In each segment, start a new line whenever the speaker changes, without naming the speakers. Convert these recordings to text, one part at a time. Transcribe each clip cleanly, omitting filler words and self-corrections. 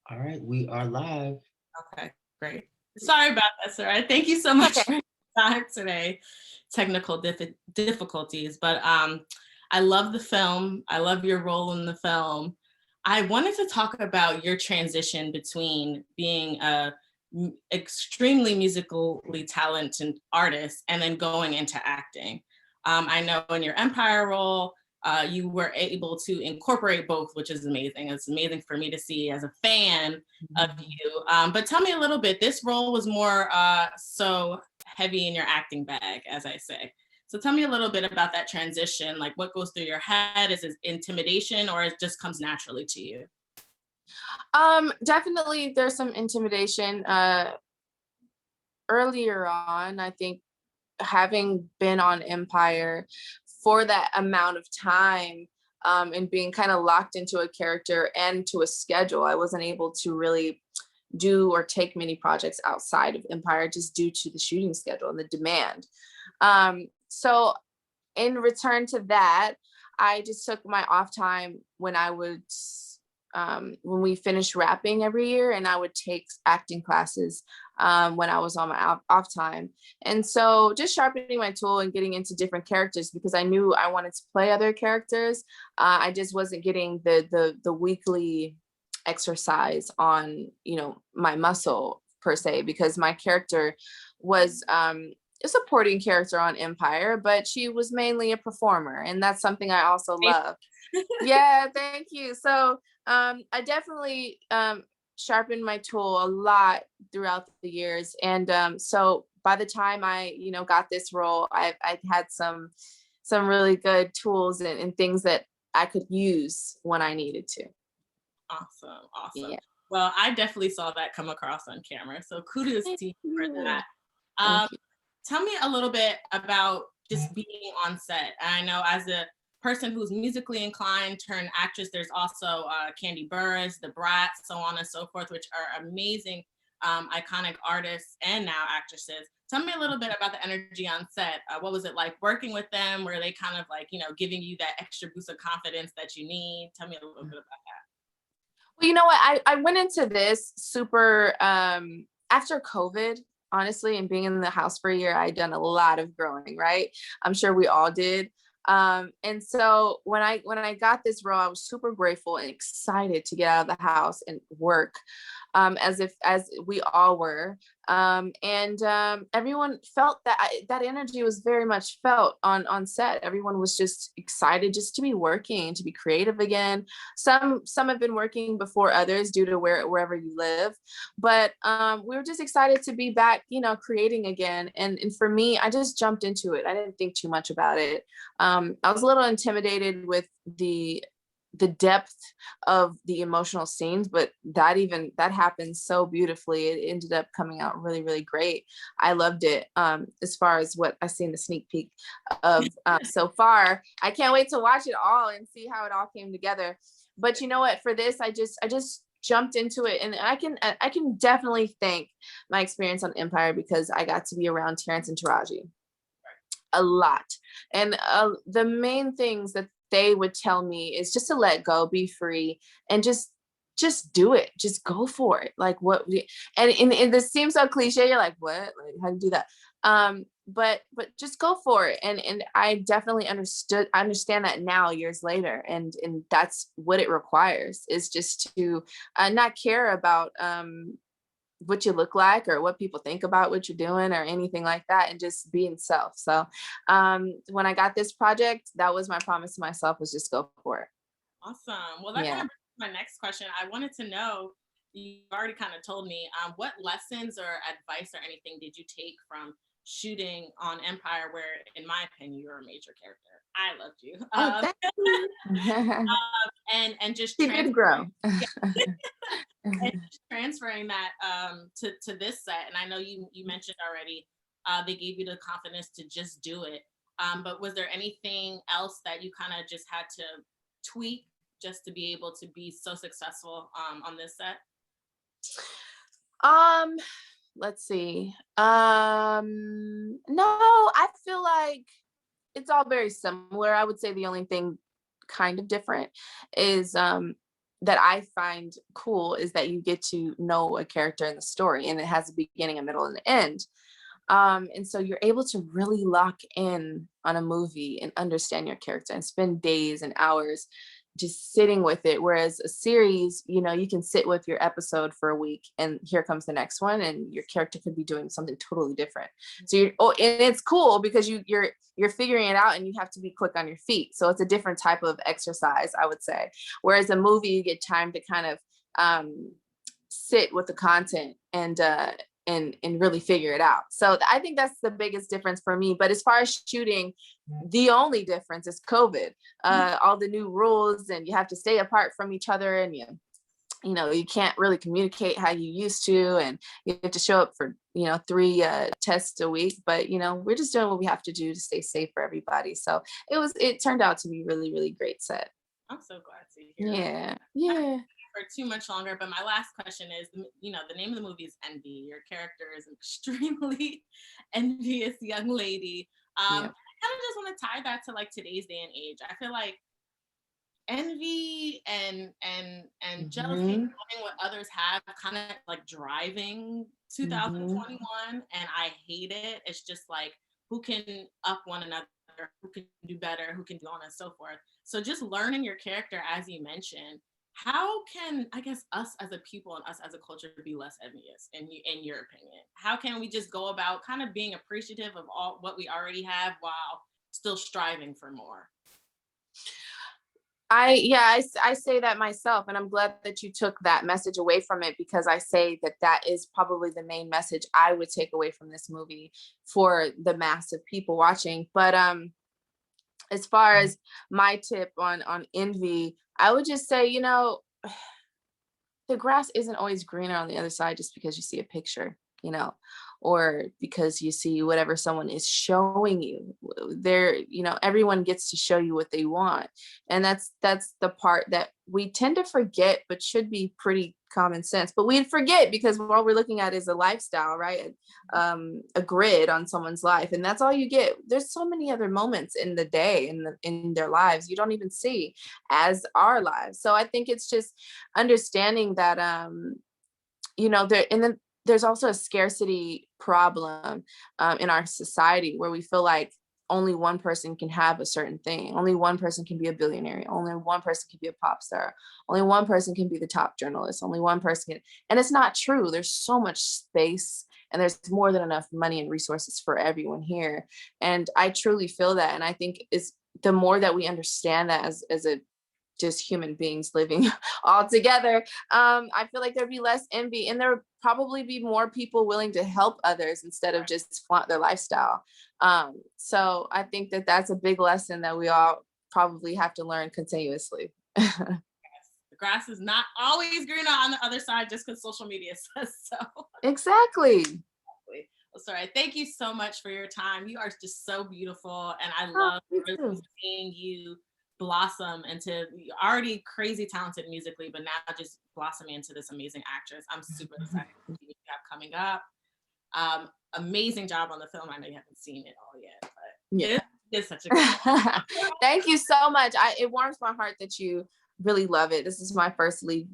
All right, we are live.
Okay, great. Sorry about that, Serayah. Thank you so much for your time today. Technical difficulties, but I love the film. I love your role in the film. I wanted to talk about your transition between being a extremely musically talented artist and then going into acting. I know in your Empire role, you were able to incorporate both, which is amazing. It's amazing for me to see as a fan of you. But tell me a little bit, this role was more so heavy in your acting bag, as I say. So tell me a little bit about that transition, like what goes through your head? Is it intimidation or it just comes naturally to you?
Definitely there's some intimidation. Earlier on, I think having been on Empire for that amount of time, and being kind of locked into a character and to a schedule, I wasn't able to really do or take many projects outside of Empire just due to the shooting schedule and the demand. So in return to that, I just took my off time when I would, when we finished rapping every year, and I would take acting classes when I was on my off time. And so just sharpening my tool and getting into different characters because I knew I wanted to play other characters. I just wasn't getting the weekly exercise on, my muscle per se, because my character was a supporting character on Empire, but she was mainly a performer, and that's something I also love. Yeah, thank you. So I definitely sharpened my tool a lot throughout the years, and so by the time I got this role, I had some really good tools and things that I could use when I needed to.
Awesome.
Yeah.
Well, I definitely saw that come across on camera, so kudos to you for that. Tell me a little bit about just being on set. I know as a person who's musically inclined turned actress, there's also Kandi, Burruss, the Brat, so on and so forth, which are amazing, iconic artists and now actresses. Tell me a little bit about the energy on set. What was it like working with them? Were they kind of like, giving you that extra boost of confidence that you need? Tell me a little bit about that.
Well, you know what? I went into this super, after COVID, honestly, and being in the house for a year, I'd done a lot of growing, right? I'm sure we all did. And so when I got this role, I was super grateful and excited to get out of the house and work, as we all were. And everyone felt that energy was very much felt on set. Everyone was just excited just to be working, to be creative again. Some have been working before others due to wherever you live, but we were just excited to be back, creating again. And for me, I just jumped into it. I didn't think too much about it. I was a little intimidated with the depth of the emotional scenes, but that happened so beautifully. It ended up coming out really, really great. I loved it. As far as what I see in the sneak peek of so far, I can't wait to watch it all and see how it all came together. But you know what? For this, I just jumped into it, and I can definitely thank my experience on Empire because I got to be around Terrence and Taraji a lot. And the main things that they would tell me is just to let go, be free, and just do it. Just go for it. Like and this seems so cliche. You're like, what? Like, how do you do that? But just go for it. And I definitely understand that now, years later. And that's what it requires, is just to not care about what you look like or what people think about what you're doing or anything like that, and just being self. So when I got this project, that was my promise to myself, was just go for it.
Awesome. Well, that kind of brings my next question. I wanted to know, you already kind of told me, what lessons or advice or anything did you take from shooting on Empire, where in my opinion you're a major character? I loved you. And just
she did grow.
And just transferring that to this set. And I know you mentioned already, they gave you the confidence to just do it. But was there anything else that you kind of just had to tweak just to be able to be so successful on this set?
Let's see. No, I feel like it's all very similar. I would say the only thing kind of different is that I find cool is that you get to know a character in the story, and it has a beginning, a middle, and an end. And so you're able to really lock in on a movie and understand your character and spend days and hours just sitting with it. Whereas a series, you know, you can sit with your episode for a week and here comes the next one, and your character could be doing something totally different. So and it's cool because you're figuring it out and you have to be quick on your feet. So it's a different type of exercise, I would say. Whereas a movie, you get time to kind of sit with the content and really figure it out. So I think that's the biggest difference for me. But as far as shooting, the only difference is COVID. All the new rules, and you have to stay apart from each other, and you know, you can't really communicate how you used to, and you have to show up for, you know, 3 tests a week. But, you know, we're just doing what we have to do to stay safe for everybody. So it turned out to be really, really great set.
I'm so glad to hear that.
Yeah.
For too much longer, but my last question is, you know, the name of the movie is Envy. Your character is an extremely envious young lady. I kind of just want to tie that to like today's day and age. I feel like envy and jealousy, wanting what others have, kind of like driving 2021, and I hate it. It's just like, who can up one another, who can do better, who can do on and so forth. So just learning your character, as you mentioned, how can, I guess, us as a people and us as a culture be less envious, in your opinion? How can we just go about kind of being appreciative of all what we already have while still striving for more?
I say that myself, and I'm glad that you took that message away from it, because I say that is probably the main message I would take away from this movie for the mass of people watching. But as far as my tip on envy, I would just say, you know, the grass isn't always greener on the other side just because you see a picture, you know, or because you see whatever someone is showing you. You know, everyone gets to show you what they want. And that's the part that we tend to forget, but should be pretty common sense. But we forget because all we're looking at is a lifestyle, right? A grid on someone's life, and that's all you get. There's so many other moments in the day, in their lives, you don't even see as our lives. So I think it's just understanding that you know, there's also a scarcity problem in our society, where we feel like only one person can have a certain thing. Only one person can be a billionaire. Only one person can be a pop star. Only one person can be the top journalist. Only one person can, and it's not true. There's so much space, and there's more than enough money and resources for everyone here. And I truly feel that. And I think it's the more that we understand that as a just human beings living all together, I feel like there'd be less envy, and there would probably be more people willing to help others instead of just flaunt their lifestyle. So I think that's a big lesson that we all probably have to learn continuously.
Yes. The grass is not always greener on the other side just because social media says so.
Exactly.
Well, Serayah, thank you so much for your time. You are just so beautiful, and I love seeing you blossom into already crazy talented musically, but now just blossoming into this amazing actress. I'm super excited to see what you have coming up. Amazing job on the film. I know you haven't seen it all yet, but it's such a good
Thank you so much. It warms my heart that you really love it. This is my first lead,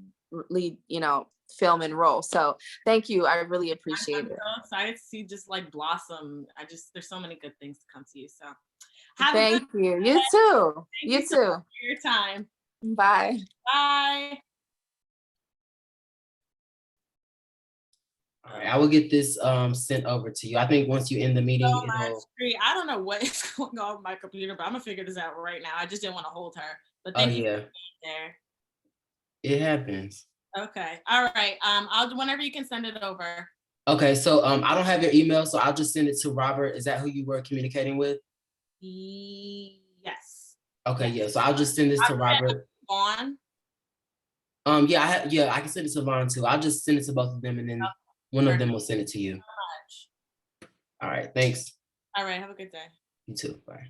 you know, film and role. So thank you. I really appreciate it.
I'm so excited to see just like blossom. There's so many good things to come to you. So
thank you. You too. You too.
For your time.
Bye.
Bye.
All right, I will get this sent over to you. I think once you end the meeting,
I don't know what is going on with my computer, but I'm gonna figure this out right now. I just didn't want to hold her. But thank you for being there.
It happens.
Okay. All right. I'll whenever you can send it over.
Okay, so I don't have your email, so I'll just send it to Robert. Is that who you were communicating with?
Yes.
Okay, yeah. So I'll just send this to Robert.
Vaughn?
I can send it to Vaughn too. I'll just send it to both of them, and then one of them will send it to you.
Thank you so much.
All right, thanks.
All right, have a good day.
You too. Bye.